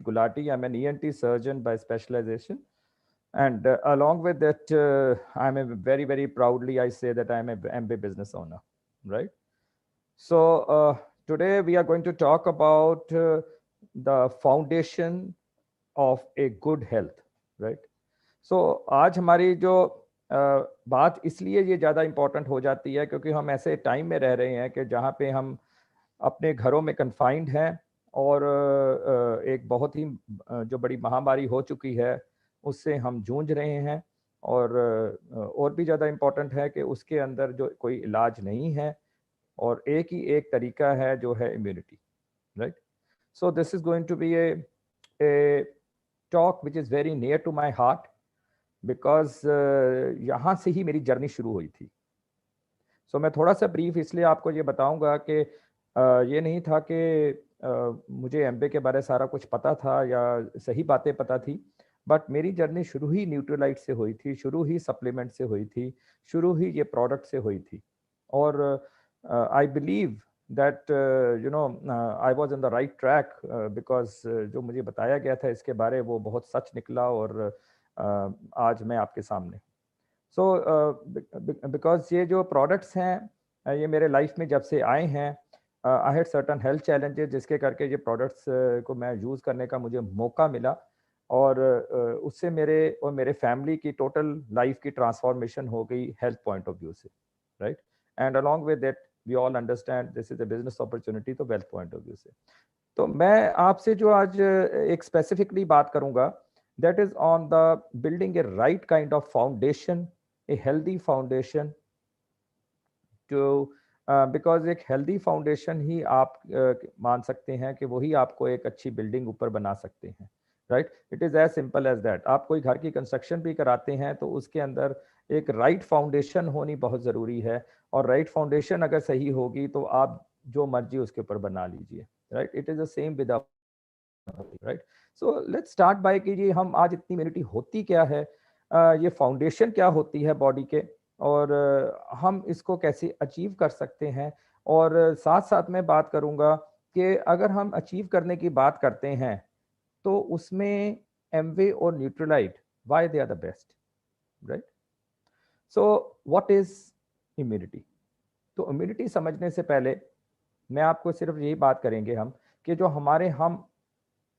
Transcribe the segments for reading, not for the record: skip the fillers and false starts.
Gulati. I'm an ENT surgeon by specialization. And along with that, I'm a very proudly, I say that I'm a MBA business owner, right? So today we are going to talk about the foundation of a good health, right? So आज हमारी जो बात इसलिए ये ज़्यादा important हो जाती है क्योंकि हम ऐसे टाइम में रह रहे हैं कि जहाँ पे हम अपने घरों में कन्फाइंड हैं और एक बहुत ही जो बड़ी महामारी हो चुकी है उससे हम जूझ रहे हैं और भी ज़्यादा इम्पोर्टेंट है कि उसके अंदर जो कोई इलाज नहीं है और एक ही एक तरीका है जो है immunity, right? So this is going to be a talk which is very near to my heart because यहाँ से ही मेरी जर्नी शुरू हुई थी. सो मैं थोड़ा सा ब्रीफ इसलिए आपको ये बताऊंगा कि ये नहीं था कि मुझे एमबीए के बारे सारा कुछ पता था या सही बातें पता थी, बट मेरी जर्नी शुरू ही न्यूट्रीलाइट से हुई थी, शुरू ही सप्लीमेंट से हुई थी, शुरू ही ये प्रोडक्ट से हुई थी. और I believe that I was in the right track because जो मुझे बताया गया था इसके बारे वो बहुत सच निकला और आज मैं आपके सामने. सो बिकॉज ये जो प्रोडक्ट्स हैं ये मेरे लाइफ में जब से आए हैं I had certain health challenges जिसके करके ये प्रोडक्ट्स को मैं यूज़ करने का मुझे मौका मिला और उससे मेरे और मेरे फैमिली की टोटल लाइफ की ट्रांसफॉर्मेशन हो गई हेल्थ पॉइंट ऑफ व्यू से, right? And along with that we all understand this is a business opportunity, तो वेल्थ पॉइंट ऑफ व्यू से. तो मैं आपसे जो आज एक स्पेसिफिकली बात करूंगा that is on the building A right kind of foundation, a healthy foundation to because एक हेल्दी फाउंडेशन ही आप मान सकते हैं कि वही आपको एक अच्छी बिल्डिंग ऊपर बना सकते हैं, right? It is as simple as that. आप कोई घर की कंस्ट्रक्शन भी कराते हैं तो उसके अंदर एक राइट फाउंडेशन होनी बहुत ज़रूरी है और राइट फाउंडेशन अगर सही होगी तो आप जो मर्जी उसके ऊपर बना लीजिए, right? It is the same with, right? So let's start by कि जी हम आज इतनी इम्यूनिटी होती क्या है, ये फाउंडेशन क्या होती है बॉडी के और हम इसको कैसे अचीव कर सकते हैं. और साथ साथ मैं बात करूंगा कि अगर हम अचीव करने की बात करते हैं तो उसमें एमवे और Nutrilite why they are the best, right? So what is immunity? तो इम्यूनिटी समझने से पहले मैं आपको सिर्फ यही बात करेंगे हम कि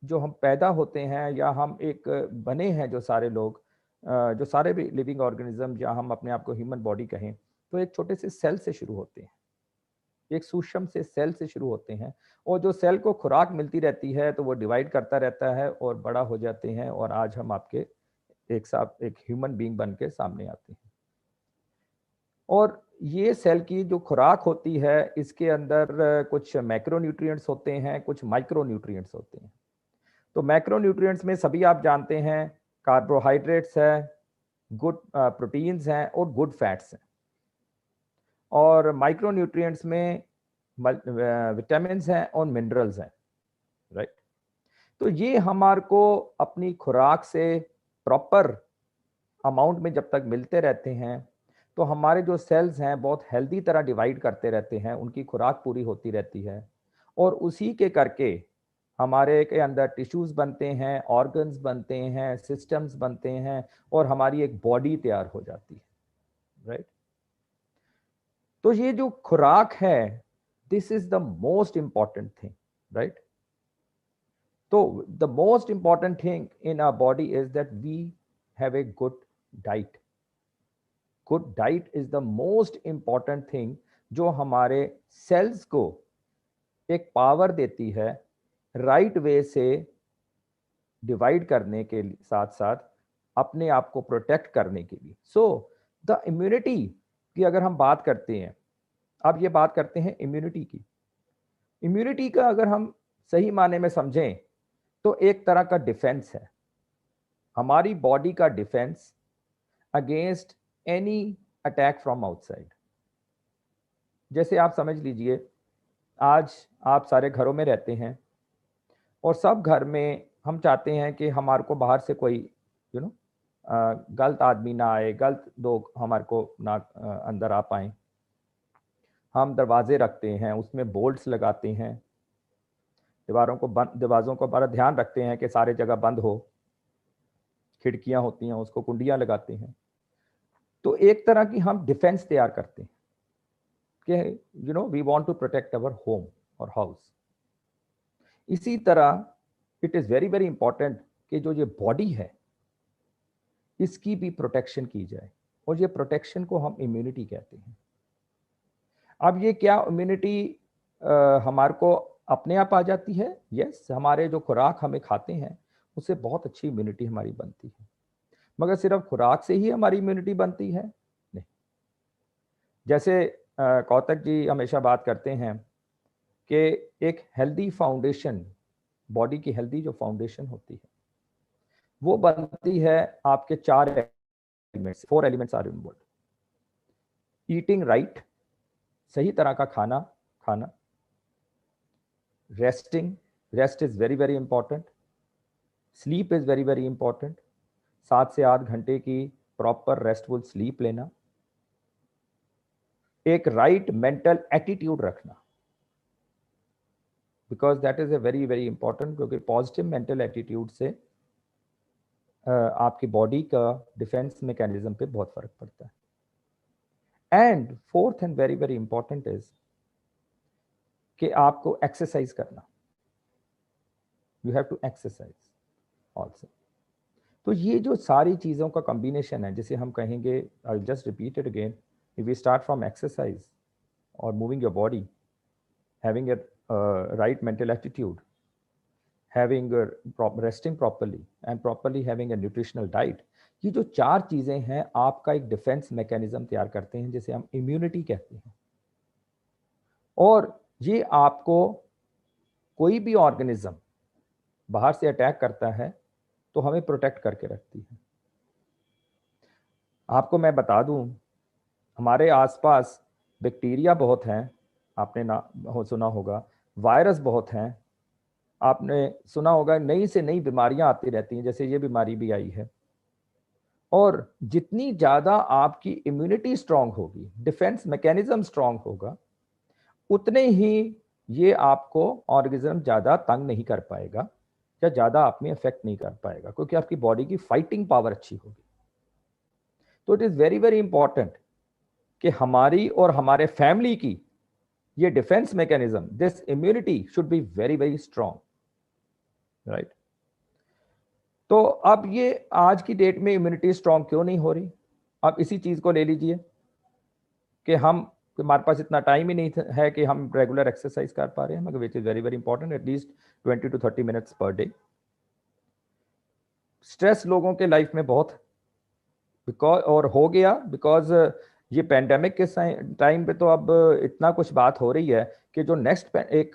जो हम पैदा होते हैं या हम एक बने हैं, जो सारे लोग जो सारे भी लिविंग ऑर्गेनिज्म या हम अपने आप को ह्यूमन बॉडी कहें तो एक छोटे से सेल से शुरू होते हैं, एक सूक्ष्म से सेल से शुरू होते हैं और जो सेल को खुराक मिलती रहती है तो वो डिवाइड करता रहता है और बड़ा हो जाते हैं और आज हम आपके एक साथ एक ह्यूमन बीइंग बन के सामने आते हैं. और ये सेल की जो खुराक होती है इसके अंदर कुछ मैक्रो न्यूट्रिएंट्स होते हैं, कुछ माइक्रो न्यूट्रिएंट्स होते हैं. तो मैक्रो न्यूट्रिएंट्स में सभी आप जानते हैं कार्बोहाइड्रेट्स है, गुड प्रोटीन्स हैं और गुड फैट्स हैं. और माइक्रो न्यूट्रिएंट्स में विटामिन हैं और मिनरल्स हैं, राइट? तो ये हमारे को अपनी खुराक से प्रॉपर अमाउंट में जब तक मिलते रहते हैं तो हमारे जो सेल्स हैं बहुत हेल्दी तरह डिवाइड करते रहते हैं, उनकी खुराक पूरी होती रहती है और उसी के करके हमारे के अंदर टिश्यूज बनते हैं, ऑर्गन्स बनते हैं, सिस्टम्स बनते हैं और हमारी एक बॉडी तैयार हो जाती है, राइट? तो ये जो खुराक है this is the most important thing, right? तो the most important thing in our body is that we have a good diet. Good diet is the most important thing जो हमारे सेल्स को एक पावर देती है राइट वे से divide करने के साथ साथ अपने आप को प्रोटेक्ट करने के लिए. सो द इम्यूनिटी की अगर हम बात करते हैं, अब ये बात करते हैं इम्यूनिटी की. इम्यूनिटी का अगर हम सही माने में समझें तो एक तरह का डिफेंस है, हमारी बॉडी का defence against any attack from outside. जैसे आप समझ लीजिए आज आप सारे घरों में रहते हैं और सब घर में हम चाहते हैं कि हमारे को बाहर से कोई गलत आदमी ना आए, गलत लोग हमारे को ना अंदर आ पाए. हम दरवाजे रखते हैं, उसमें बोल्ट्स लगाते हैं दरवाज़ों को बड़ा ध्यान रखते हैं कि सारे जगह बंद हो, खिड़कियां होती हैं उसको कुंडियां लगाते हैं। तो एक तरह की हम डिफेंस तैयार करते हैं कि we want to protect our home और हाउस। इसी तरह it is very very important कि जो ये बॉडी है इसकी भी प्रोटेक्शन की जाए, और ये प्रोटेक्शन को हम इम्यूनिटी कहते हैं। अब ये क्या इम्यूनिटी हमारे को अपने आप आ जाती है? यस, हमारे जो खुराक हमें खाते हैं उससे बहुत अच्छी इम्यूनिटी हमारी बनती है, मगर सिर्फ खुराक से ही हमारी इम्यूनिटी बनती है? नहीं। जैसे कौतक जी हमेशा बात करते हैं कि एक हेल्दी फाउंडेशन, बॉडी की हेल्दी जो फाउंडेशन होती है वो बनती है आपके 4 elements, 4 elements are involve. Eating right, सही तरह का खाना खाना, resting, rest is very very important, sleep is very very important, 7 से 8 घंटे की प्रॉपर रेस्टफुल स्लीप लेना, एक राइट मेंटल एटीट्यूड रखना, because that is a very very important, क्योंकि पॉजिटिव मेंटल एटीट्यूड से आपकी बॉडी का डिफेंस मैकेनिज्म पे बहुत फर्क पड़ता है। And fourth and very very important is कि आपको एक्सरसाइज करना, you have to exercise also. तो ये जो सारी चीज़ों का कॉम्बिनेशन है, जिसे हम कहेंगे, I just repeat it again, if we start from exercise और moving your body, having a right mental attitude, having resting properly and properly having a nutritional diet, ये जो 4 चीजें हैं आपका एक डिफेंस मैकेनिज्म तैयार करते हैं जिसे हम इम्यूनिटी कहते हैं। और ये आपको कोई भी ऑर्गेनिज्म बाहर से अटैक करता है तो हमें प्रोटेक्ट करके रखती है। आपको मैं बता दूं, हमारे आसपास बैक्टीरिया बहुत हैं, आपने सुना होगा, वायरस बहुत हैं, आपने सुना होगा नई से नई बीमारियां आती रहती हैं, जैसे ये बीमारी भी आई है। और जितनी ज़्यादा आपकी इम्यूनिटी स्ट्रांग होगी, डिफेंस मैकेनिज्म स्ट्रांग होगा, उतने ही ये आपको ऑर्गेनिज्म ज़्यादा तंग नहीं कर पाएगा या ज़्यादा आप में इफेक्ट नहीं कर पाएगा, क्योंकि आपकी बॉडी की फाइटिंग पावर अच्छी होगी। तो it is very very important कि हमारी और हमारे फैमिली की ये defence mechanism, this immunity should be very very strong, right. तो अब ये आज की डेट में इम्यूनिटी स्ट्रांग क्यों नहीं हो रही? अब इसी चीज को ले लीजिए कि हमारे पास इतना टाइम ही नहीं है कि हम रेगुलर एक्सरसाइज कर पा रहे हैं, मगर विच is very very important, at least 20 to 30 minutes per day. Stress लोगों के लाइफ में बहुत बिकॉज और हो गया, बिकॉज ये पैंडेमिक के टाइम पे तो अब इतना कुछ बात हो रही है कि जो नेक्स्ट एक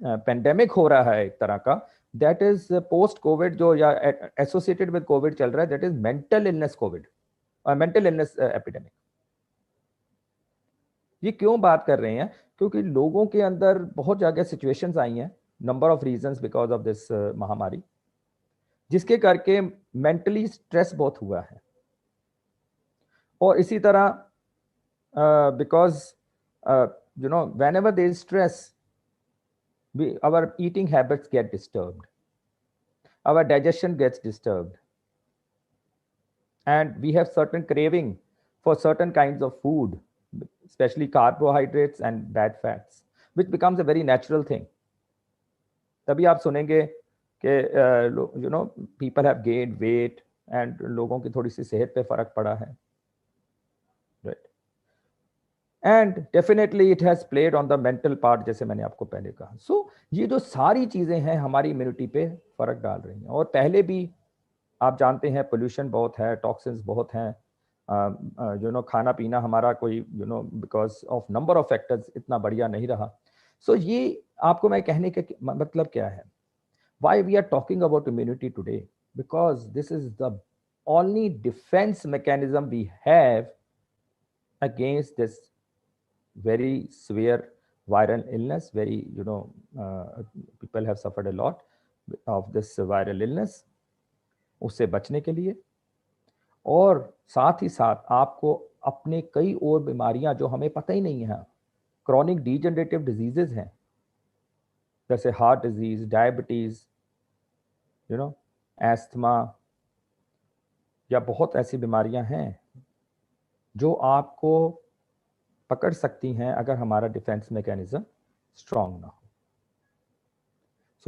पैंडेमिक हो रहा है एक तरह का, दैट इज पोस्ट कोविड, जो या एसोसिएटेड विद कोविड चल रहा है, that is mental illness Covid, mental illness epidemic. ये क्यों बात कर रहे हैं? क्योंकि लोगों के अंदर बहुत जगह सिचुएशंस आई हैं, number of reasons because of this महामारी, जिसके करके मेंटली स्ट्रेस बहुत हुआ है। और इसी तरह because whenever there is stress, our eating habits get disturbed, our digestion gets disturbed, and we have certain craving for certain kinds of food, especially carbohydrates and bad fats, which becomes a very natural thing. तभी आप सुनेंगे कि people have gained weight and लोगों की थोड़ी सी सेहत पे फर्क पड़ा है, right? And definitely it has played on the mental part, जैसे मैंने आपको पहले कहा। सो ये जो सारी चीजें हैं हमारी इम्यूनिटी पे फर्क डाल रही हैं। और पहले भी आप जानते हैं पोल्यूशन बहुत है, टॉक्सिन्स बहुत हैं, खाना पीना हमारा कोई because of number of factors इतना बढ़िया नहीं रहा। सो ये आपको मैं कहने का मतलब क्या है, why we are talking about immunity today, because this is the only defence mechanism we have against this very severe viral illness. Very people have suffered a lot of this viral illness, उससे बचने के लिए। और साथ ही साथ आपको अपने कई और बीमारियां जो हमें पता ही नहीं है, क्रॉनिक डीजनरेटिव डिजीजेज हैं, जैसे हार्ट डिजीज, डायबिटीज, एस्थमा, या बहुत ऐसी बीमारियां हैं जो आपको पकड़ सकती हैं अगर हमारा डिफेंस मैकेनिज्म स्ट्रांग ना हो।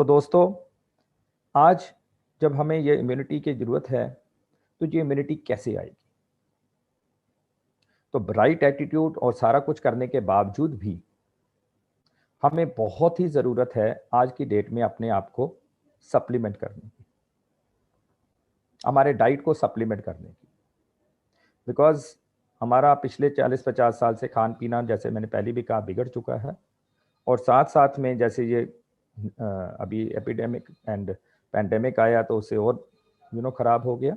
दोस्तों, आज जब हमें ये इम्यूनिटी की जरूरत है, तो ये इम्यूनिटी कैसे आएगी? तो राइट एटीट्यूड और सारा कुछ करने के बावजूद भी हमें बहुत ही जरूरत है आज की डेट में अपने आप को सप्लीमेंट करने की, हमारे डाइट को सप्लीमेंट करने की। बिकॉज हमारा पिछले 40-50 साल से खान पीना, जैसे मैंने पहले भी कहा, बिगड़ चुका है। और साथ साथ में जैसे ये अभी एपिडेमिक एंड पैंडेमिक आया तो उससे और खराब हो गया।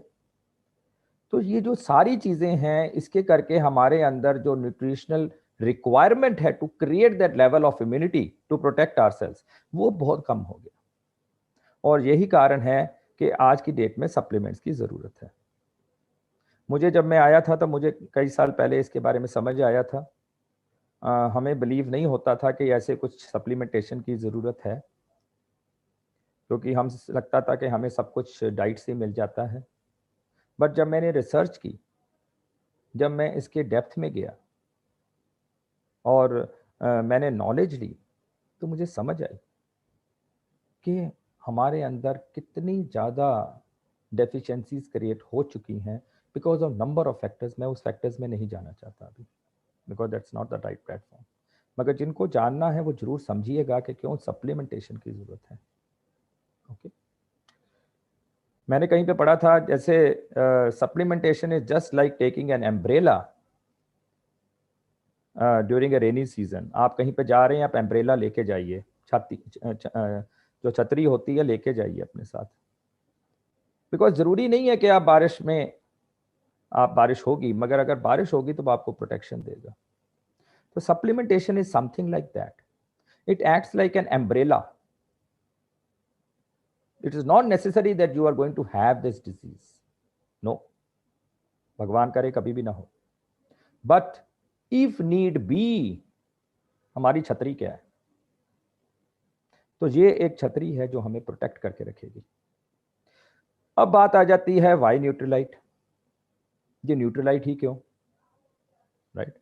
तो ये जो सारी चीजें हैं, इसके करके हमारे अंदर जो न्यूट्रिशनल रिक्वायरमेंट है to create that level of immunity to protect ourselves, वो बहुत कम हो गया। और यही कारण है कि आज की डेट में सप्लीमेंट्स की जरूरत है। मुझे जब मैं आया था तो मुझे कई साल पहले इसके बारे में समझ आया था। हमें बिलीव नहीं होता था कि ऐसे कुछ सप्लीमेंटेशन की ज़रूरत है, क्योंकि हम लगता था कि हमें सब कुछ डाइट से मिल जाता है। बट जब मैंने रिसर्च की, जब मैं इसके डेप्थ में गया और मैंने नॉलेज ली, तो मुझे समझ आई कि हमारे अंदर कितनी ज़्यादा डेफिशिएंसीज क्रिएट हो चुकी हैं because of number of factors. मैं उस फैक्टर्स में नहीं जाना चाहता अभी, because that's not the right platform. मगर जिनको जानना है वो जरूर समझिएगा कि क्यों सप्लीमेंटेशन की जरूरत है। ओके, मैंने कहीं पे पढ़ा था, जैसे supplementation is just like taking N umbrella during a rainy season. आप कहीं पे जा रहे हैं, आप एम्ब्रेला लेके जाइए, जो छतरी होती है लेके जाइए अपने साथ। बिकॉज जरूरी नहीं है कि आप बारिश होगी, मगर अगर बारिश होगी तो आपको प्रोटेक्शन देगा। तो supplementation is something like that. It acts like an umbrella. It is not necessary that you are going to have this disease. No, भगवान करे कभी भी ना हो। But if need be, हमारी छतरी क्या है? तो ये एक छतरी है जो हमें प्रोटेक्ट करके रखेगी। अब बात आ जाती है वाई न्यूट्रीलाइट। ये न्यूट्रीलाइट ही क्यों, राइट?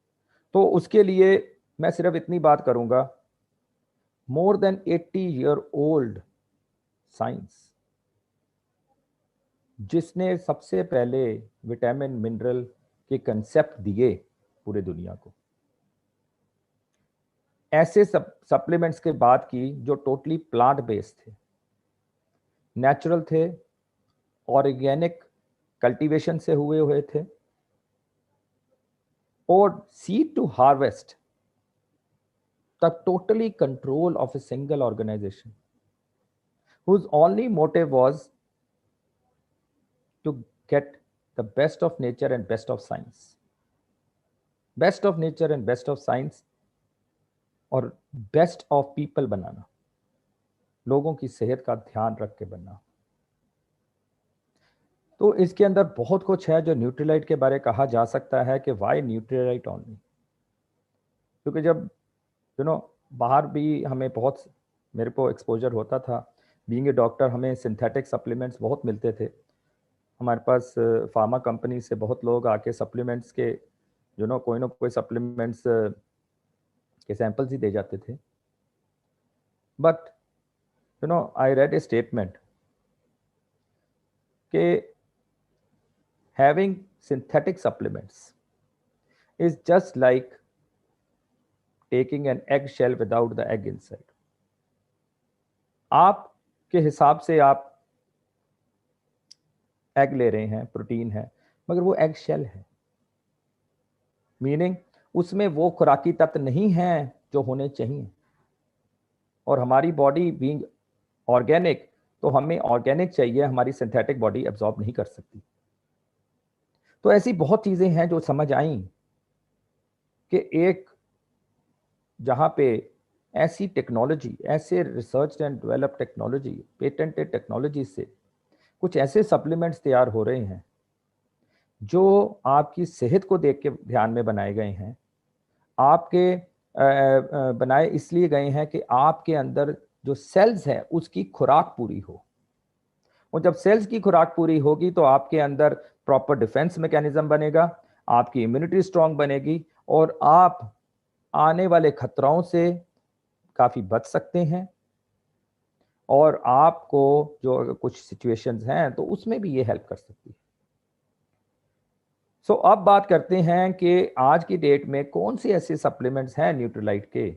तो उसके लिए मैं सिर्फ इतनी बात करूंगा, more than 80 year old science, जिसने सबसे पहले विटामिन मिनरल के कंसेप्ट दिए पूरे दुनिया को, ऐसे सप्लीमेंट्स के बात की जो टोटली प्लांट बेस्ड थे, नेचुरल थे, ऑर्गेनिक कल्टीवेशन से हुए थे, और seed to harvest the totally control of a single organisation whose only motive was to get the best of nature and best of science. Best of nature and best of science और best of people बनाना, लोगों की सेहत का ध्यान रख के बनना। तो इसके अंदर बहुत कुछ है जो न्यूट्रीलाइट के बारे कहा जा सकता है कि वाई न्यूट्रीलाइट ओनली। क्योंकि जब बाहर भी हमें बहुत, मेरे को एक्सपोजर होता था बीइंग ए डॉक्टर, हमें सिंथेटिक सप्लीमेंट्स बहुत मिलते थे। हमारे पास फार्मा कंपनी से बहुत लोग आके सप्लीमेंट्स के कोई ना कोई सप्लीमेंट्स के सैंपल्स ही दे जाते थे। But I read a statement कि having synthetic supplements is just like taking an egg shell without the egg inside. आपके हिसाब से आप एग ले रहे हैं, प्रोटीन है, मगर वो एग शेल है, मीनिंग उसमें वो खुराकी तत्व नहीं है जो होने चाहिए। और हमारी बॉडी बीइंग ऑर्गेनिक, तो हमें ऑर्गेनिक चाहिए, हमारी सिंथेटिक बॉडी एब्जॉर्ब नहीं कर सकती। तो ऐसी बहुत चीजें हैं जो समझ आई कि एक जहां पे ऐसी टेक्नोलॉजी, ऐसे research and develop technology, patented technology से कुछ ऐसे सप्लीमेंट्स तैयार हो रहे हैं जो आपकी सेहत को देख के ध्यान में बनाए गए हैं। आपके बनाए इसलिए गए हैं कि आपके अंदर जो सेल्स है उसकी खुराक पूरी हो। और जब सेल्स की खुराक पूरी होगी तो आपके अंदर प्रॉपर डिफेंस मैकेनिज्म बनेगा, आपकी इम्यूनिटी स्ट्रांग बनेगी और आप आने वाले खतरों से काफी बच सकते हैं। और आपको जो अगर कुछ सिचुएशंस हैं तो उसमें भी ये हेल्प कर सकती है। सो अब बात करते हैं कि आज की डेट में कौन से ऐसे सप्लीमेंट्स हैं न्यूट्रीलाइट के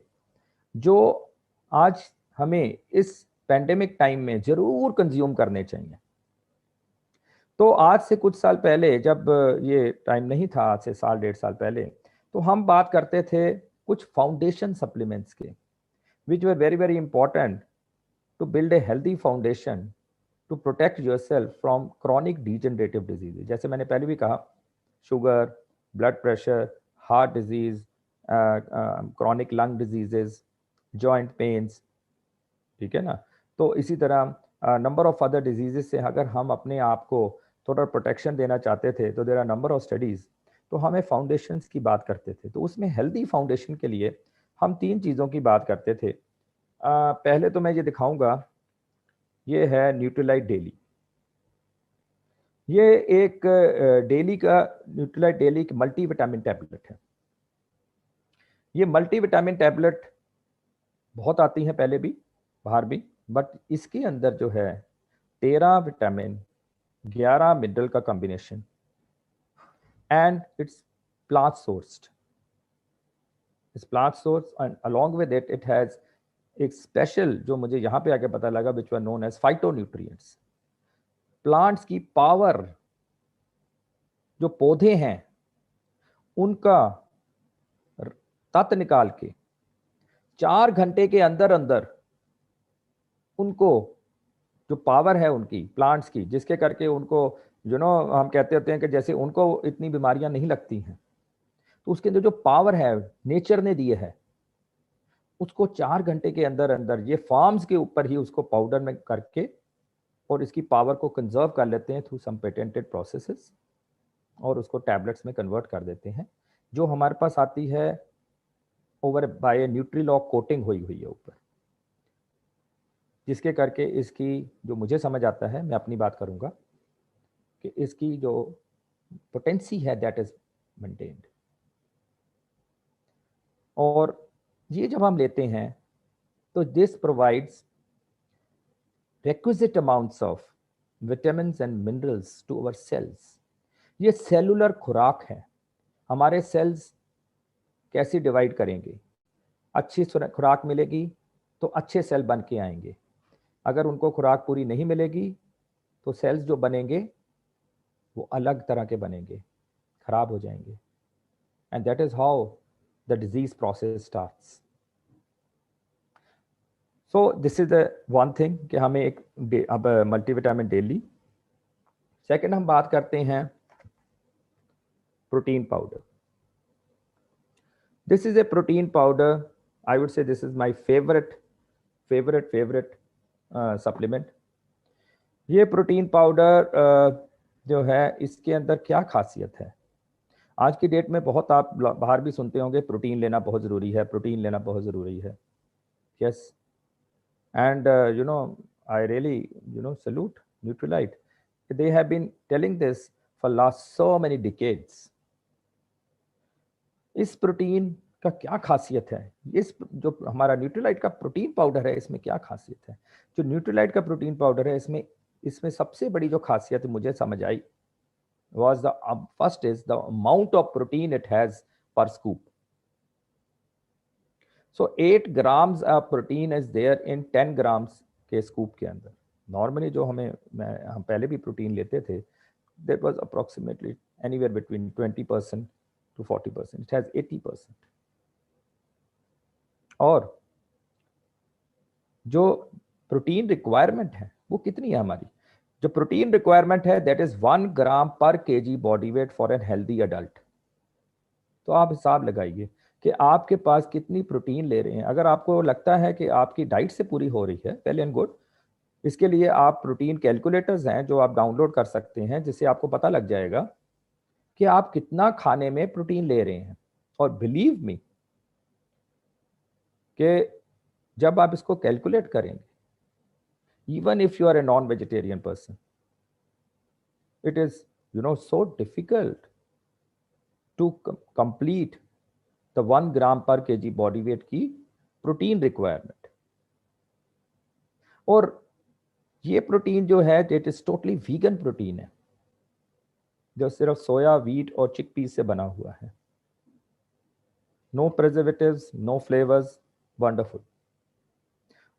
जो आज हमें इस पेंडेमिक टाइम में जरूर कंज्यूम करने चाहिए। तो आज से कुछ साल पहले, जब ये टाइम नहीं था, आज से साल 1.5 साल पहले, तो हम बात करते थे कुछ फाउंडेशन सप्लीमेंट्स के, which were very very important to build a healthy foundation to protect yourself from chronic degenerative disease. जैसे मैंने पहले भी कहा, sugar, blood pressure, heart disease, chronic lung diseases, joint pains, ठीक है ना। तो इसी तरह नंबर ऑफ अदर डिजीजेस से अगर हम अपने आप को थोड़ा प्रोटेक्शन देना चाहते थे तो there are number of studies, तो हमें फाउंडेशंस की बात करते थे। तो उसमें हेल्दी फाउंडेशन के लिए हम 3 चीज़ों की बात करते थे। पहले तो मैं ये दिखाऊंगा, ये है न्यूट्रीलाइट डेली। ये एक डेली का न्यूट्रीलाइट डेली की मल्टीविटामिन टैबलेट है। ये मल्टीविटामिन टैबलेट बहुत आती हैं पहले भी, बाहर भी, बट इसके अंदर जो है 13 विटामिन, 11 मिनरल का combination, and it's plant sourced. It's plant source and along with it it has एक स्पेशल, जो मुझे यहाँ पे आके पता लगा, which were known as phytonutrients. Plants की पावर, जो पौधे हैं उनका तत्व निकाल के 4 घंटे के अंदर अंदर उनको जो पावर है उनकी प्लांट्स की, जिसके करके उनको हम कहते होते हैं कि जैसे उनको इतनी बीमारियां नहीं लगती हैं, तो उसके अंदर जो पावर है नेचर ने दिए है, उसको 4 घंटे के अंदर अंदर ये फार्म्स के ऊपर ही उसको पाउडर में करके और इसकी पावर को कंजर्व कर लेते हैं थ्रू सम पेटेंटेड प्रोसेसेस, और उसको टैबलेट्स में कन्वर्ट कर देते हैं, जो हमारे पास आती है ओवर बाय न्यूट्रीलॉक कोटिंग हुई हुई है ऊपर, जिसके करके इसकी जो मुझे समझ आता है, मैं अपनी बात करूंगा, कि इसकी जो पोटेंसी है दैट इज मेंटेन्ड। और ये जब हम लेते हैं तो this provides requisite amounts of vitamins and minerals to our cells। ये सेलुलर खुराक है। हमारे सेल्स कैसे डिवाइड करेंगे? अच्छी खुराक मिलेगी तो अच्छे सेल बन के आएंगे, अगर उनको खुराक पूरी नहीं मिलेगी तो सेल्स जो बनेंगे वो अलग तरह के बनेंगे, खराब हो जाएंगे। And that is how the disease process starts. So this is the one thing कि हमें एक अब मल्टीविटामिन डेली। सेकंड हम बात करते हैं protein powder. This is A protein powder, I would say this is my favourite supplement. ये protein powder जो है, इसके अंदर क्या खासियत है? आज की डेट में बहुत आप बाहर भी सुनते होंगे, प्रोटीन लेना बहुत ज़रूरी है, प्रोटीन लेना बहुत ज़रूरी है। Yes, and I really salute Nutrilite. They have been telling this for last so many decades। इस प्रोटीन का क्या खासियत है? इस जो हमारा न्यूट्रीलाइट का प्रोटीन पाउडर है, इसमें क्या खासियत है? जो न्यूट्रीलाइट का प्रोटीन पाउडर है, इसमें सबसे बड़ी जो खासियत मुझे समझ आई was the first is the amount of protein it has per scoop। So 8 grams of protein is there in 10 grams के स्कूप के अंदर। नॉर्मली जो हम पहले भी प्रोटीन लेते थे, that was approximately anywhere between 20% to 40%। it has 80%। और जो प्रोटीन रिक्वायरमेंट है वो कितनी है हमारी? जो प्रोटीन रिक्वायरमेंट है दैट इज 1 ग्राम पर KG body weight for an healthy adult. तो आप हिसाब लगाइए कि आपके पास कितनी प्रोटीन ले रहे हैं। अगर आपको लगता है कि आपकी डाइट से पूरी हो रही है, वेल एंड गुड। इसके लिए आप प्रोटीन कैलकुलेटर्स हैं जो आप डाउनलोड कर सकते हैं, जिससे आपको पता लग जाएगा कि आप कितना खाने में प्रोटीन ले रहे हैं। और बिलीव मी कि जब आप इसको कैलकुलेट करेंगे, even if you are a non-vegetarian person, it is so difficult to complete the 1 gram per kg body weight की प्रोटीन रिक्वायरमेंट। और ये प्रोटीन जो है it is totally vegan protein है, जो सिर्फ सोया, व्हीट और चिकपीस से बना हुआ है। No preservatives, no flavours, wonderful.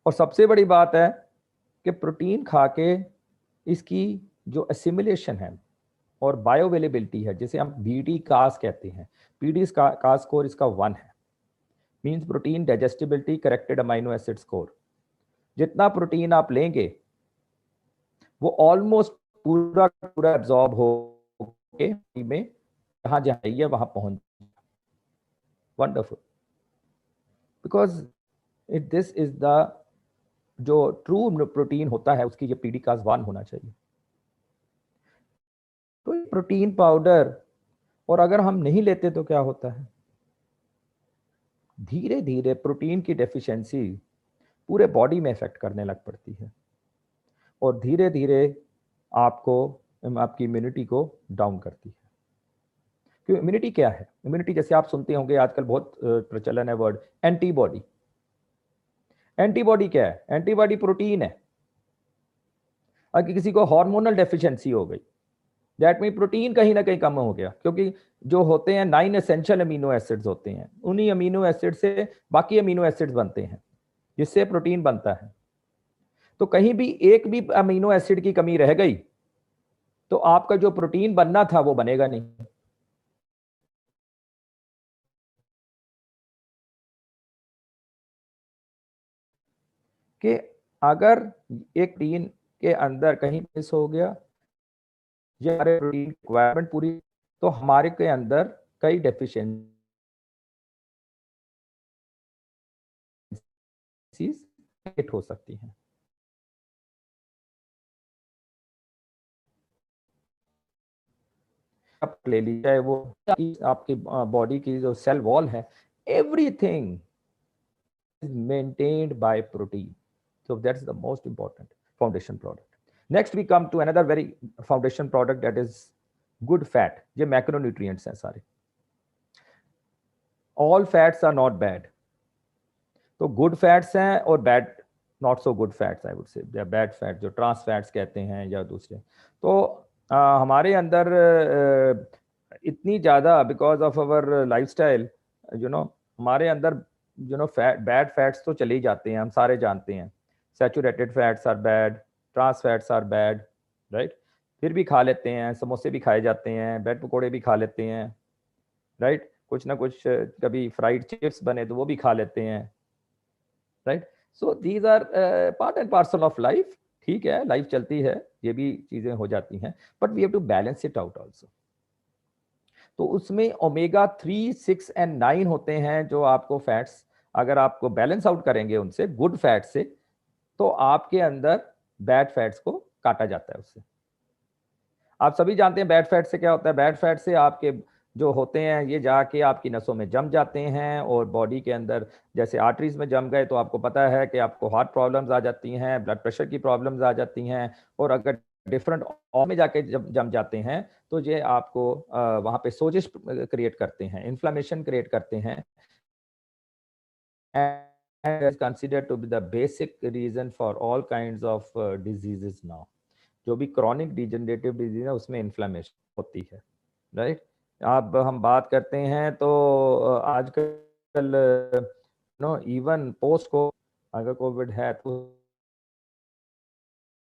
और सबसे बड़ी बात है कि प्रोटीन खा के इसकी जो एसिमिलेशन है और बायोअवेलेबिलिटी है, जिसे हम बीडी कास कहते हैं, पीडी कास स्कोर इसका 1 है, means protein digestibility corrected amino acid score. जितना प्रोटीन आप लेंगे वो ऑलमोस्ट पूरा पूरा एब्जॉर्ब हो के में जहां चाहिए वहां पहुंच। Wonderful, because this is the जो ट्रू प्रोटीन होता है उसकी ये पीडी कास 1 होना चाहिए। तो प्रोटीन पाउडर, और अगर हम नहीं लेते तो क्या होता है, धीरे धीरे प्रोटीन की डेफिशिएंसी पूरे बॉडी में इफेक्ट करने लग पड़ती है और धीरे धीरे आपको आपकी इम्यूनिटी को डाउन करती है। क्यों? इम्यूनिटी क्या है? इम्यूनिटी जैसे आप सुनते होंगे आजकल बहुत प्रचलन है वर्ड एंटीबॉडी। एंटीबॉडी क्या है? एंटीबॉडी प्रोटीन है। अगर किसी को हार्मोनल डेफिशिएंसी हो गई, दैट मीन प्रोटीन कहीं ना कहीं कम हो गया, क्योंकि जो होते हैं 9 एसेंशियल अमीनो एसिड्स होते हैं, उन्हीं अमीनो एसिड से बाकी अमीनो एसिड्स बनते हैं जिससे प्रोटीन बनता है। तो कहीं भी एक भी अमीनो एसिड की कमी रह गई तो आपका जो प्रोटीन बनना था वो बनेगा नहीं। कि अगर एक प्रोटीन के अंदर कहीं मिस हो गया, ये हमारे प्रोटीन रिक्वायरमेंट पूरी, तो हमारे के अंदर कई डेफिशिएंसीज हो सकती हैं। आप ले लीजिए, वो आपकी बॉडी की जो सेल वॉल है, everything is maintained by protein. So that's the most important foundation product. Next we come to another very foundation product, that is good fat. ये macronutrients हैं सारे। All fats are not bad. तो good fats हैं और bad, not so good fats I would say, they are bad fats, जो trans fats कहते हैं या दूसरे। तो हमारे अंदर इतनी ज़्यादा because of our lifestyle, हमारे अंदर बैड फैट्स तो चले ही जाते हैं, हम सारे जानते हैं। Saturated fats are bad, trans fats are bad, right? फिर भी खा लेते हैं, समोसे भी खाए जाते हैं, ब्रेड पकौड़े भी खा लेते हैं, राइट? कुछ ना कुछ कभी फ्राइड चिप्स बने तो वो भी खा लेते हैं, right? So these are part and parcel of life. ठीक है, लाइफ चलती है, ये भी चीज़ें हो जाती हैं, but we have to balance it out also. तो उसमें ओमेगा 3, 6 एंड 9 होते हैं जो आपको फैट्स, अगर आपको बैलेंस आउट करेंगे उनसे, गुड फैट से, तो आपके अंदर बैड फैट्स को काटा जाता है उससे। आप सभी जानते हैं बैड फैट से क्या होता है। बैड फैट से आपके जो होते हैं ये जाके आपकी नसों में जम जाते हैं और बॉडी के अंदर जैसे आर्टरीज में जम गए तो आपको पता है कि आपको हार्ट प्रॉब्लम्स आ जाती हैं, ब्लड प्रेशर की प्रॉब्लम्स आ जाती हैं, और अगर डिफरेंट ऑर्गन में जाके जम जाते हैं तो ये आपको वहां पे सोजिश क्रिएट करते हैं, इन्फ्लेमेशन क्रिएट करते हैं, and is considered to be the basic reason for all kinds of diseases now. जो भी क्रॉनिक डिजेनरेटिव डिजीज है उसमें इन्फ्लेमेशन होती है, राइट? अब हम बात करते हैं तो आजकल इवन पोस्ट को अगर कोविड है तो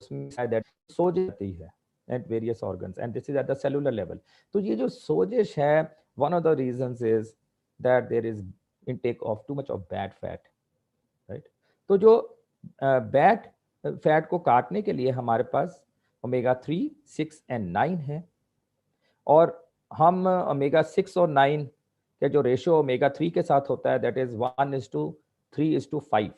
उसमें सोज जाती है at various organs, and this is at the cellular level. तो ये जो सोजिश है, one of the reasons is that there is intake of too much of bad fat, right? तो जो बैड फैट को काटने के लिए हमारे पास ओमेगा 3, 6 एंड 9 है, और हम ओमेगा 6 और 9 के जो रेशियो ओमेगा 3 के साथ होता है दैट इज 1:3:5,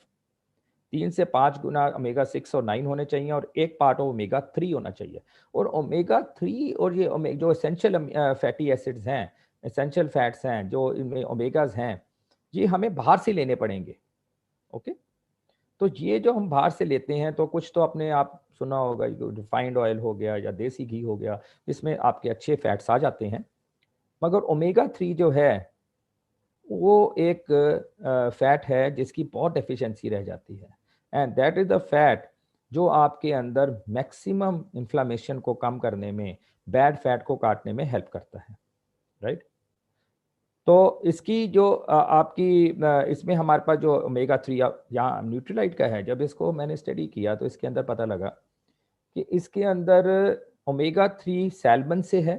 3 से 5 गुना ओमेगा 6 और 9 होने चाहिए और एक पार्ट ऑफ ओमेगा 3 होना चाहिए। और ओमेगा 3 और ये जो एसेंशियल फैटी एसिड्स हैं, एसेंशियल फैट्स हैं, जो इनमें ओमेगाज हैं, ये हमें बाहर से लेने पड़ेंगे, ओके? तो ये जो हम बाहर से लेते हैं, तो कुछ तो अपने आप सुना होगा, रिफाइंड ऑयल हो गया या देसी घी हो गया, इसमें आपके अच्छे फैट्स आ जाते हैं। मगर ओमेगा 3 जो है वो एक फैट है जिसकी बहुत डेफिशिएंसी रह जाती है, and that is the fat जो आपके अंदर मैक्सिमम इन्फ्लामेशन को कम करने में, बैड फैट को काटने में हेल्प करता है, राइट। तो इसकी जो इसमें हमारे पास जो ओमेगा 3 यहाँ न्यूट्रीलाइट का है, जब इसको मैंने स्टडी किया तो इसके अंदर पता लगा कि इसके अंदर ओमेगा 3 सैल्मन से है,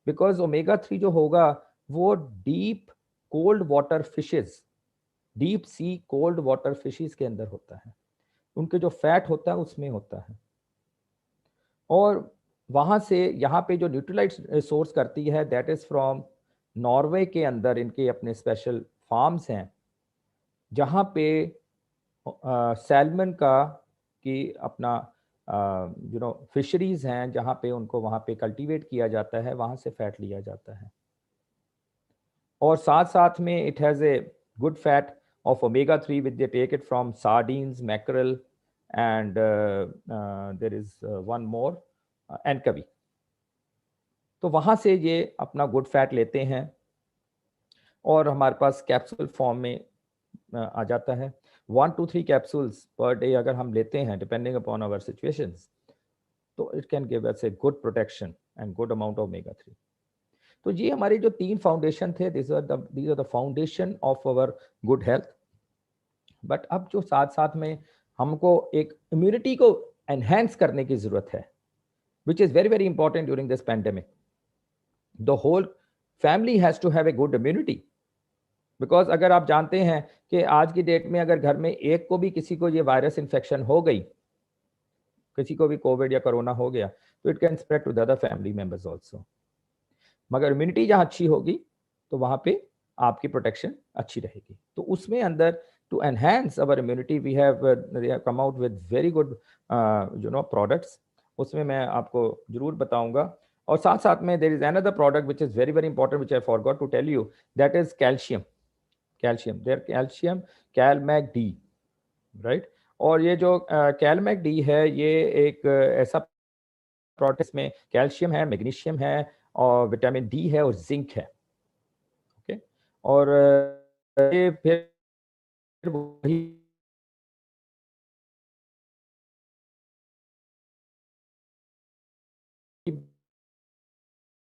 बिकॉज ओमेगा 3 जो होगा वो deep cold water fishes, deep sea cold water fishes के अंदर होता है, उनके जो फैट होता है उसमें होता है। और वहां से यहाँ पे जो न्यूट्रीलाइट सोर्स करती है, दैट इज फ्रॉम नॉर्वे के अंदर इनके अपने स्पेशल फार्म्स हैं जहाँ पे सैल्मन का की अपना फिशरीज हैं, जहाँ पे उनको वहाँ पे कल्टीवेट किया जाता है, वहाँ से फैट लिया जाता है। और साथ साथ में it has a good fat of omega 3 which they take it from sardines, mackerel, and there is one more, anchovy. तो वहाँ से ये अपना गुड फैट लेते हैं और हमारे पास कैप्सूल फॉर्म में आ जाता है। 1 to 3 कैप्सूल्स पर डे अगर हम लेते हैं डिपेंडिंग अपॉन आवर सिचुएशंस, तो it can give us a good protection and good amount of omega 3। तो ये हमारे जो 3 फाउंडेशन थे, these are the foundation of our good health। But अब जो साथ साथ में हमको एक इम्यूनिटी को एनहेंस करने की जरूरत है, which is very very important during this pandemic. The whole family has to have a good immunity, because अगर आप जानते हैं कि आज की डेट में अगर घर में एक को भी किसी को ये वायरस इन्फेक्शन हो गई, किसी को भी कोविड या कोरोना हो गया, तो it can spread to the other family members also. मगर इम्यूनिटी जहाँ अच्छी होगी तो वहाँ पे आपकी प्रोटेक्शन अच्छी रहेगी। तो उसमें अंदर to enhance our immunity we have come out with very good products, उसमें मैं आपको जरूर बताऊंगा। और साथ साथ में there is another product which is very very important which I forgot to tell you, that is calcium, there calcium calmag D, right। और ये जो calmag D है, ये एक ऐसा प्रोडक्ट में कैल्शियम है, मैग्नीशियम है और विटामिन डी है और जिंक है, ओके। और ये फिर वही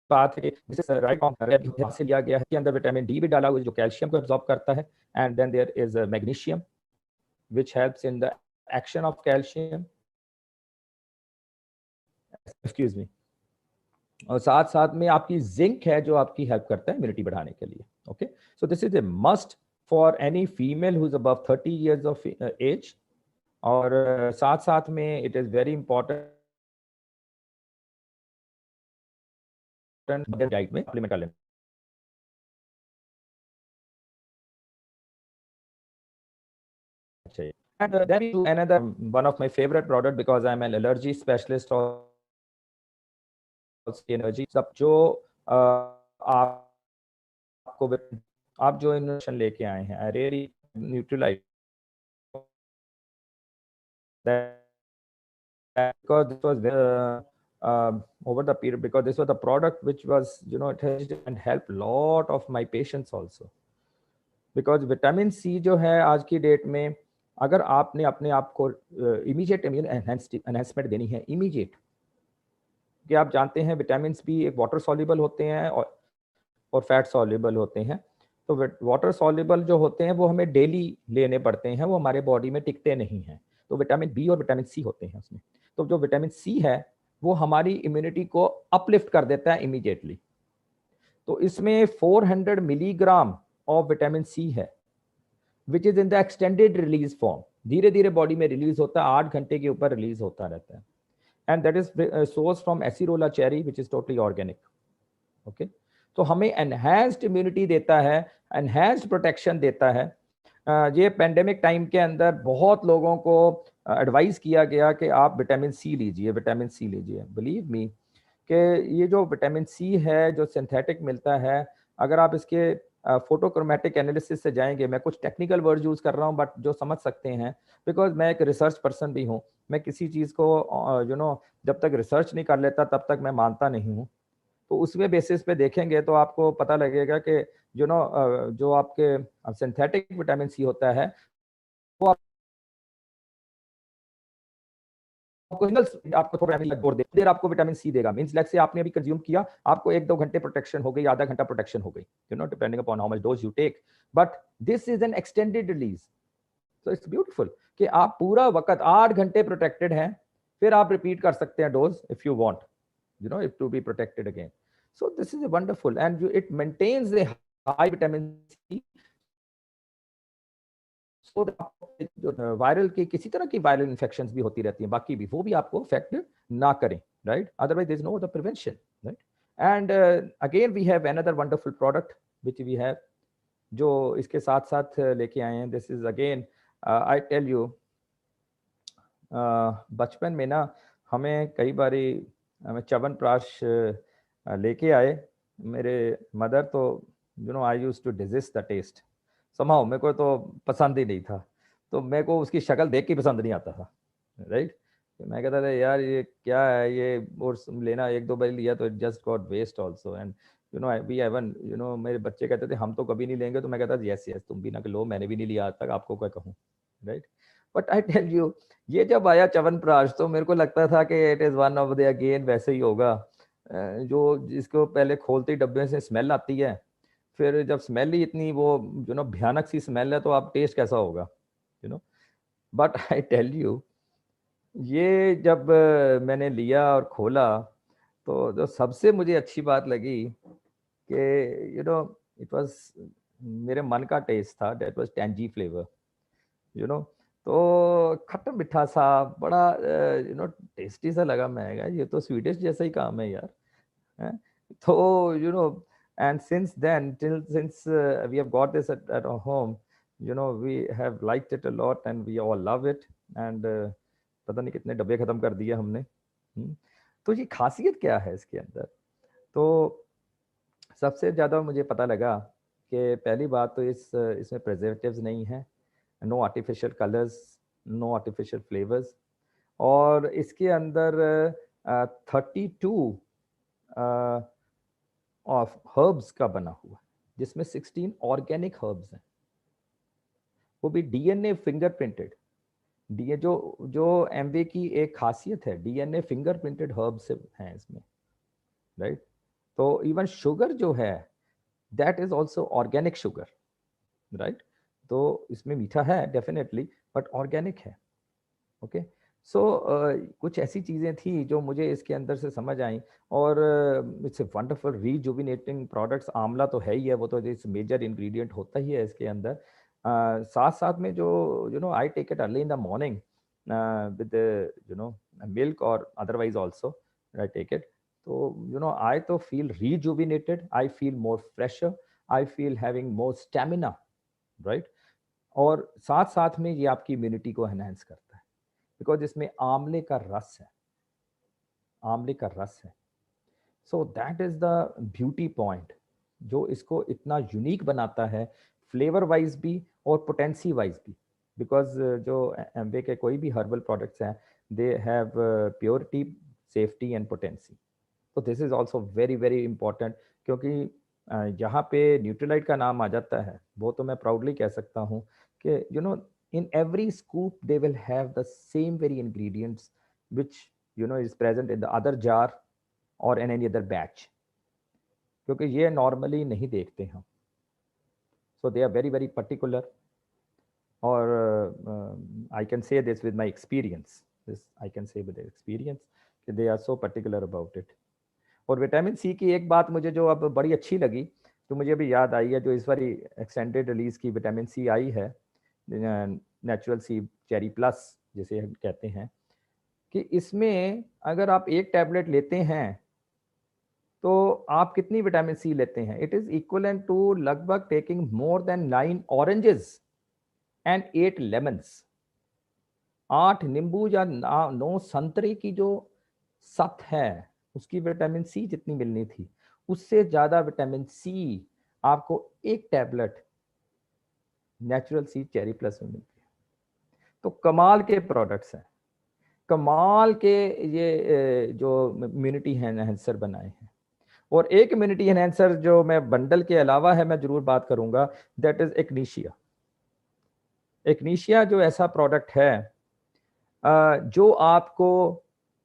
बात है, जिसे राइट से लिया गया है, के अंदर विटामिन डी भी डाला हुआ है जो कैल्शियम को एब्जॉर्ब करता है, and then there is magnesium which helps in the action of calcium, excuse me. और साथ साथ में आपकी जिंक है जो आपकी हेल्प करता है इम्यूनिटी बढ़ाने के लिए, okay. So this is a must for any female who is above 30 years of age. और साथ साथ में it is very important diet में सप्लीमेंट कर लेना चाहिए। And then we do another one of my favorite product because I'm an allergy specialist or energy सब जो आपको आप जो इनोवेशन लेके आए हैं, I really neutralise because this was over the period, because this was the product which was it has and helped lot of my patients also, because vitamin C जो है आज की डेट में अगर आपने अपने आप को इमीडिएट इम्यून एनहेंसमेंट देनी है, इमीडिएट, कि आप जानते हैं विटामिन भी एक वाटर सॉल्युबल होते हैं और फैट सॉल्युबल होते हैं। तो वाटर सॉल्युबल जो होते हैं वो हमें डेली लेने पड़ते हैं, वो हमारे बॉडी में टिकते नहीं हैं। तो विटामिन बी और विटामिन सी होते हैं उसमें। तो जो विटामिन सी है वो हमारी इम्यूनिटी को अपलिफ्ट कर देता है इमीडिएटली। तो इसमें 400 मिलीग्राम ऑफ विटामिन सी है which is in the extended release form, धीरे धीरे बॉडी में रिलीज होता है, 8 घंटे के ऊपर रिलीज होता रहता है, and that is sourced from acerola cherry which is totally organic, okay। तो हमें enhanced immunity देता है, enhanced protection देता है। ये पेंडेमिक टाइम के अंदर बहुत लोगों को एडवाइस किया गया कि आप विटामिन सी लीजिए, विटामिन सी लीजिए। बिलीव मी कि ये जो विटामिन सी है जो सिंथेटिक मिलता है, अगर आप इसके फोटोक्रोमेटिक एनालिसिस से जाएंगे। मैं कुछ टेक्निकल वर्ड यूज कर रहा हूँ बट जो समझ सकते हैं, बिकॉज मैं एक रिसर्च पर्सन भी हूँ। मैं किसी चीज को जब तक रिसर्च नहीं कर लेता तब तक मैं मानता नहीं हूँ। तो उसमें बेसिस पे देखेंगे तो आपको पता लगेगा कि जो आपके सिंथेटिक विटामिन सी होता है वो आपको थोड़ा देर आपको विटामिन सी देगा। मींस लाइक से आपने अभी कंज्यूम किया, आपको 1-2 घंटे प्रोटेक्शन हो गई, आधा घंटा प्रोटेक्शन हो गई, depending upon how much dose you take, but this is an extended release. So it's beautiful कि आप पूरा वक्त 8 घंटे प्रोटेक्टेड हैं, फिर आप रिपीट कर सकते हैं dose if you want, if to be protected again. So this is wonderful and it maintains a high vitamin C. जो वायरल की किसी तरह की वायरल इन्फेक्शंस भी होती रहती हैं, बाकी भी वो भी आपको अफेक्ट ना करें, right? Otherwise there is no other prevention, right? And again we have another wonderful product which we have, जो इसके साथ साथ लेके आए हैं। This is again, I tell you, बचपन में ना हमें कई बारी हमें च्यवनप्राश लेके आए मेरे मदर, तो I used to digest the taste somehow. मेरे को तो पसंद ही नहीं था, तो मेरे को उसकी शक्ल देख के पसंद नहीं आता था, राइट? मैं कहता था यार ये क्या है ये, और लेना 1-2 बार लिया तो just got waste also. And we haven't मेरे बच्चे कहते थे हम तो कभी नहीं लेंगे, तो मैं कहता था यस यस तुम भी ना लो, मैंने भी नहीं लिया आज तक, आपको क्या कहूँ, right? But I tell you, ये जब आया च्यवनप्राश तो मेरे को लगता था कि it is one of the again वैसे ही होगा, जो जिसको पहले खोलते ही डब्बे से स्मेल आती है, फिर जब स्मेल ही इतनी वो भयानक सी स्मेल है, तो आप टेस्ट कैसा होगा, बट आई टेल यू, ये जब मैंने लिया और खोला, तो जो सबसे मुझे अच्छी बात लगी कि इट वाज मेरे मन का टेस्ट था, दैट वाज टैंजी फ्लेवर, तो खट्टा मीठा सा बड़ा टेस्टी सा लगा। मैं कहा ये तो स्वीडिश जैसा ही काम है यार, हैं? तो and since then till since we have got this at our home, we have liked it a lot and we all love it, and पता नहीं कितने डब्बे खत्म कर दिए हमने। तो ये खासियत क्या है इसके अंदर? तो सबसे ज़्यादा मुझे पता लगा कि पहली बात तो इसमें प्रिजर्वेटिव्स नहीं है, no artificial colours, no artificial flavours, और इसके अंदर 32 ऑफ हर्ब्स का बना हुआ है, जिसमें 16 ऑर्गेनिक हर्ब्स हैं, वो भी डीएनए फिंगरप्रिंटेड। डीए जो एमवे की एक खासियत है, डीएनए फिंगरप्रिंटेड हर्ब्स हैं इसमें, राइट? तो इवन शुगर जो है that is also organic sugar, right? तो इसमें मीठा है डेफिनेटली, बट ऑर्गेनिक है, ओके। सो कुछ ऐसी चीज़ें थी जो मुझे इसके अंदर से समझ आई, और इट्स ए वंडरफुल रीजुविनेटिंग प्रोडक्ट्स। आंवला तो है ही है, वो तो इस मेजर इंग्रेडिएंट होता ही है इसके अंदर। साथ साथ में जो I take it early in the morning with milk, और otherwise also I take it, तो आई तो feel rejuvenated, I feel more fresher, I feel having more stamina, right? और साथ साथ में ये आपकी इम्यूनिटी को एनहांस करता है, बिकॉज इसमें आंवले का रस है, आंवले का रस है। So that is the beauty point जो इसको इतना यूनिक बनाता है, फ्लेवर वाइज भी और पोटेंसी वाइज भी, बिकॉज जो एम्बे के कोई भी हर्बल प्रोडक्ट्स हैं, they have purity, safety and potency. तो this is also very very important, क्योंकि यहाँ पे न्यूट्रीलाइट का नाम आ जाता है, वो तो मैं प्राउडली कह सकता हूँ कि in every scoop they will have the same very ingredients which is present in the other jar or in any other batch, क्योंकि ये नॉर्मली नहीं देखते हम। so they are very very particular, or I can say this with my experience, I can say with experience that they are so particular about it। और vitamin C की एक बात मुझे जो अब बड़ी अच्छी लगी, तो मुझे अभी याद आई है, जो इस बारी एक्सटेंडेड रिलीज की विटामिन सी आई है, नेचुरल सी चेरी प्लस जिसे हम कहते हैं, कि इसमें अगर आप एक टैबलेट लेते हैं तो आप कितनी विटामिन सी लेते हैं? इट इज इक्वलेंट टू लगभग taking more than 9 oranges and 8 lemons. 8 नींबू या 9 संतरे की जो सत है, उसकी विटामिन सी जितनी मिलनी थी, उससे ज्यादा विटामिन सी आपको एक tablet natural seed cherry plus में मिलती है। तो कमाल के प्रोडक्ट्स हैं, कमाल के ये जो इम्यूनिटी एनहेंसर बनाए हैं। और एक इम्यूनिटी एनहेंसर जो मैं बंडल के अलावा है मैं जरूर बात करूंगा, दैट इज एक्नीशिया। एक्नीशिया जो ऐसा प्रोडक्ट है जो आपको,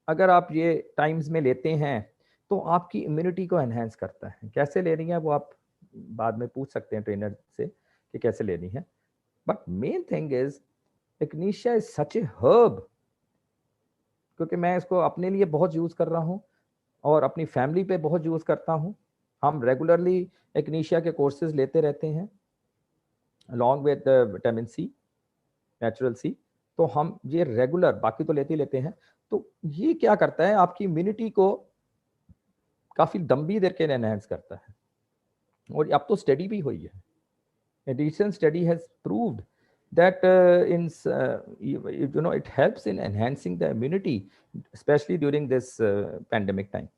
अगर आप ये टाइम्स में लेते हैं तो आपकी इम्यूनिटी को एनहेंस करता है। कैसे लेनी है वो आप बाद में पूछ सकते हैं ट्रेनर से कि कैसे लेनी है, but main thing is echinacea is such a herb, क्योंकि मैं इसको अपने लिए बहुत यूज कर रहा हूँ और अपनी फैमिली पे बहुत यूज करता हूँ। हम रेगुलरली एक्नीशिया के कोर्सेज लेते रहते हैं along with vitamin C, natural C. तो हम ये रेगुलर, बाकी तो लेते ही लेते हैं। तो ये क्या करता है, आपकी इम्यूनिटी को काफी लंबी देर के लिए एनहेंस करता है। और अब तो स्टडी भी हुई है, a recent study has proved that it helps in enhancing the immunity, especially during this pandemic time.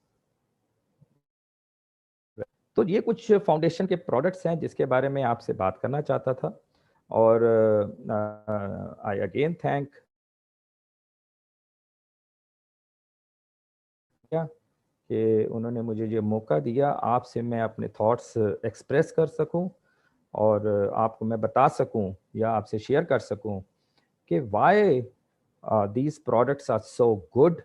तो ये कुछ फाउंडेशन के प्रोडक्ट्स हैं जिसके बारे में आपसे बात करना चाहता था। और आई अगेन थैंक कि उन्होंने मुझे ये मौका दिया आपसे मैं अपने थॉट्स एक्सप्रेस कर सकूं और आपको मैं बता सकूं या आपसे शेयर कर सकूं कि Y these products are so good